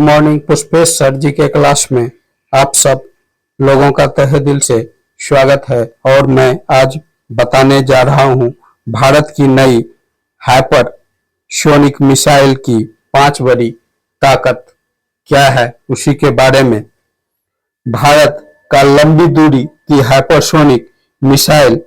Morning Pushpesh sir जी के class में आप सब लोगों का तहे दिल से स्वागत है। और मैं आज बताने जा रहा हूं भारत की नई हाइपरसोनिक मिसाइल की 5 बड़ी ताकत क्या है उसी के बारे में। भारत का लंबी दूरी की हाइपरसोनिक मिसाइल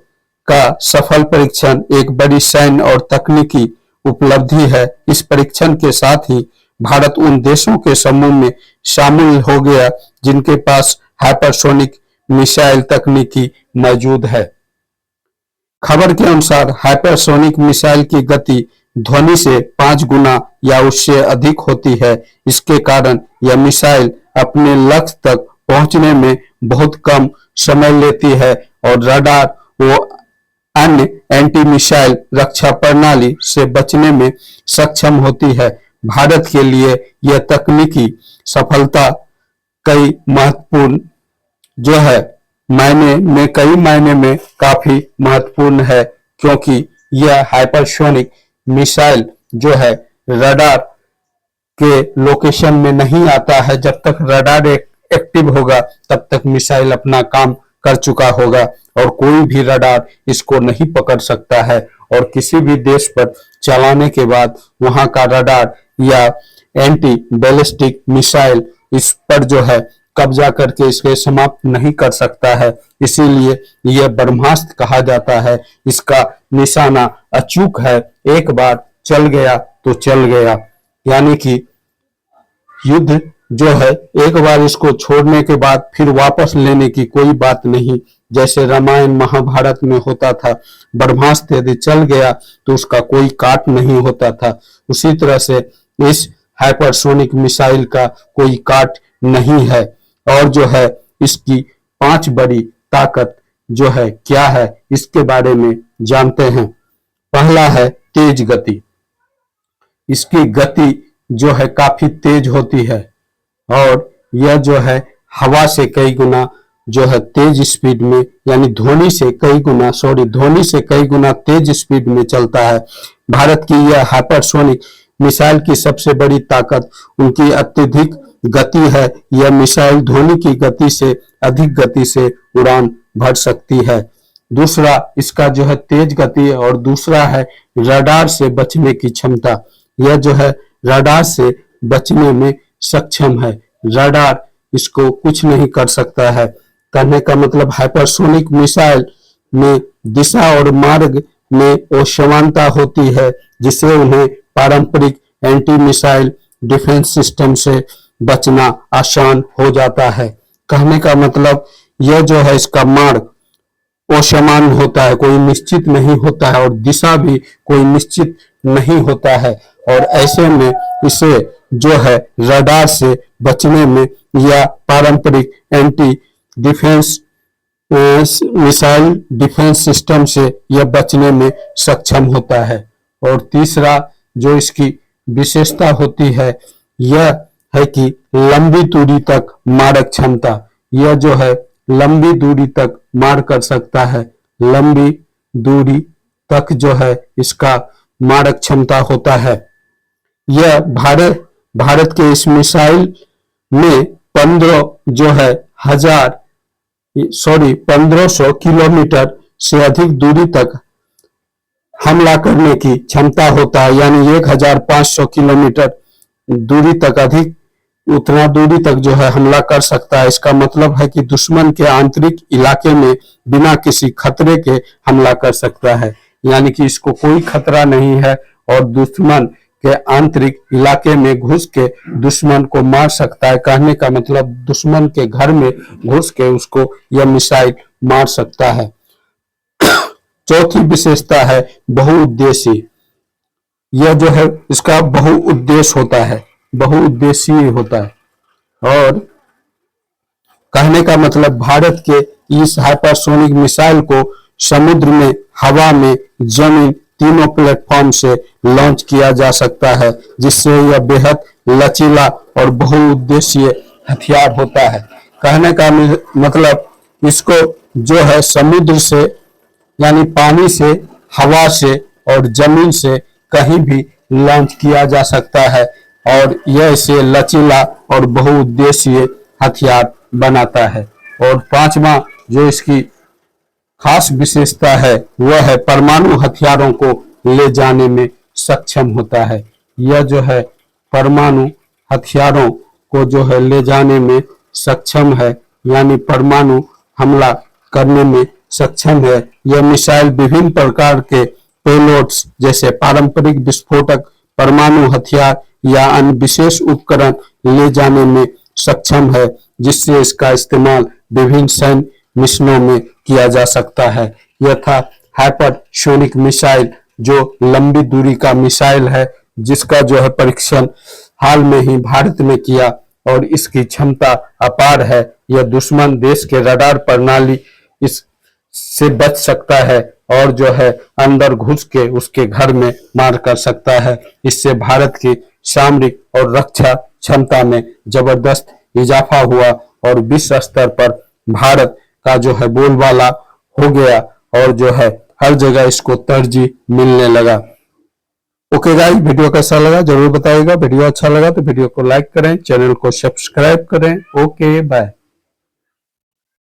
का सफल परीक्षण एक बड़ी सैन्य और तकनीकी उपलब्धि है। इस परीक्षण के साथ ही भारत उन देशों के समूह में शामिल हो गया जिनके पास हाइपरसोनिक मिसाइल तकनीकी मौजूद है। खबर के अनुसार हाइपरसोनिक मिसाइल की गति ध्वनि से 5 गुना या उससे अधिक होती है। इसके कारण यह मिसाइल अपने लक्ष्य तक पहुंचने में बहुत कम समय लेती है और रडार व अन्य एंटी मिसाइल रक्षा प्रणाली से बचने में सक्षम होती है। भारत के लिए यह तकनीकी सफलता कई मायने में काफी महत्वपूर्ण है, क्योंकि यह हाइपरसोनिक मिसाइल जो है रडार के लोकेशन में नहीं आता है। जब तक रडार एक्टिव होगा तब तक मिसाइल अपना काम कर चुका होगा और कोई भी रडार इसको नहीं पकड़ सकता है। और किसी भी देश पर चलाने के बाद वहां का रडार या एंटी बैलिस्टिक मिसाइल इस पर जो है कब्जा करके इसे समाप्त नहीं कर सकता है। इसीलिए यह ब्रह्मास्त्र कहा जाता है। इसका निशाना अचूक है, एक बार चल गया तो चल गया। यानी कि युद्ध जो है एक बार इसको छोड़ने के बाद फिर वापस लेने की कोई बात नहीं। जैसे रामायण महाभारत में होता था, ब्रह्मास्त्र यदि चल गया तो उसका कोई काट नहीं होता था। उसी तरह से इस हाइपरसोनिक मिसाइल का कोई काट नहीं है। और जो है इसकी 5 बड़ी ताकत जो है क्या है इसके बारे में जानते हैं। पहला है तेज गति। इसकी गति जो है काफी तेज होती है और यह जो है हवा से कई गुना जो है तेज स्पीड में, यानी ध्वनि से कई गुना तेज स्पीड में चलता है। भारत की यह हाइपरसोनिक मिसाइल की सबसे बड़ी ताकत उनकी अत्यधिक गति है। यह मिसाइल ध्वनि की गति से अधिक गति से उड़ान भर सकती है। दूसरा इसका जो है तेज गति और दूसरा है रडार से बचने की क्षमता। यह जो है रडार से बचने में सक्षम है। रडार इसको कुछ नहीं कर सकता है। कहने का मतलब हाइपरसोनिक मिसाइल में दिशा और मार्ग में असमानता होती है, जिससे उन्हें पारंपरिक एंटी मिसाइल डिफेंस सिस्टम से बचना आसान हो जाता है। कहने का मतलब यह जो है इसका मार्ग असमान होता है, कोई निश्चित नहीं होता है और दिशा भी कोई निश्चित नहीं होता है। और ऐसे में इसे जो है रडार से बचने में या पारंपरिक anti defence missile defence system से यह बचने में सक्षम होता है। और तीसरा जो इसकी विशेषता होती है यह है कि लंबी दूरी तक मारक क्षमता। यह जो है लंबी दूरी तक मार कर सकता है। लंबी दूरी तक जो है इसका मारक क्षमता होता है। यह भारत के इस मिसाइल में 1500 किलोमीटर से अधिक दूरी तक हमला करने की क्षमता होता है। यानी 1500 किलोमीटर दूरी तक उतना दूरी तक जो है हमला कर सकता है। इसका मतलब है कि दुश्मन के आंतरिक इलाके में बिना किसी खतरे के हमला कर सकता है। यानी कि इसको कोई खतरा नहीं है और दुश्मन के आंतरिक इलाके में घुस के दुश्मन को मार सकता है। कहने का मतलब दुश्मन के घर में घुस के उसको यह मिसाइल मार सकता है। चौथी विशेषता है बहुउद्देशीय। यह जो है इसका बहुउद्देशीय होता है। और कहने का मतलब भारत के इस हाइपरसोनिक मिसाइल को समुद्र में, हवा में, जमीन तीनों प्लेटफॉर्म से लॉन्च किया जा सकता है, जिससे यह बेहद लचीला और बहुउद्देशीय हथियार होता है। कहने का मतलब इसको जो है समुद्र से यानी पानी से, हवा से और जमीन से कहीं भी लॉन्च किया जा सकता है। और यह इसे लचीला और बहुउद्देशीय हथियार बनाता है। और पांचवा जो इसकी खास विशेषता है वह है परमाणु हथियारों को ले जाने में सक्षम होता है। यह जो है परमाणु हथियारों को जो है ले जाने में सक्षम है, यानी परमाणु हमला करने में सक्षम है। यह मिसाइल विभिन्न प्रकार के पेलोड्स जैसे पारंपरिक विस्फोटक, परमाणु हथियार या अन्य विशेष उपकरण ले जाने में सक्षम है, जिससे इसका इस्तेमाल विभिन्न सैन्य मिशनों में किया जा सकता है। यह था हाइपरसोनिक मिसाइल, जो लंबी दूरी का मिसाइल है, जिसका जो है परीक्षण हाल में ही भारत में किया और इसकी क्षमता अपार है। यह दुश्मन देश के रडार प्रणाली इससे बच सकता है और जो है अंदर घुस के उसके घर में मार कर सकता है। इससे भारत की सामरिक और रक्षा क्षमता में जबरदस्त इजाफा हुआ और विश्व स्तर पर भारत का जो है बोलबाला हो गया और जो है हर जगह इसको तरजीह मिलने लगा। ओके गाइस, वीडियो कैसा लगा जरूर बताइएगा। वीडियो अच्छा लगा तो वीडियो को लाइक करें, चैनल को सब्सक्राइब करें। Okay bye.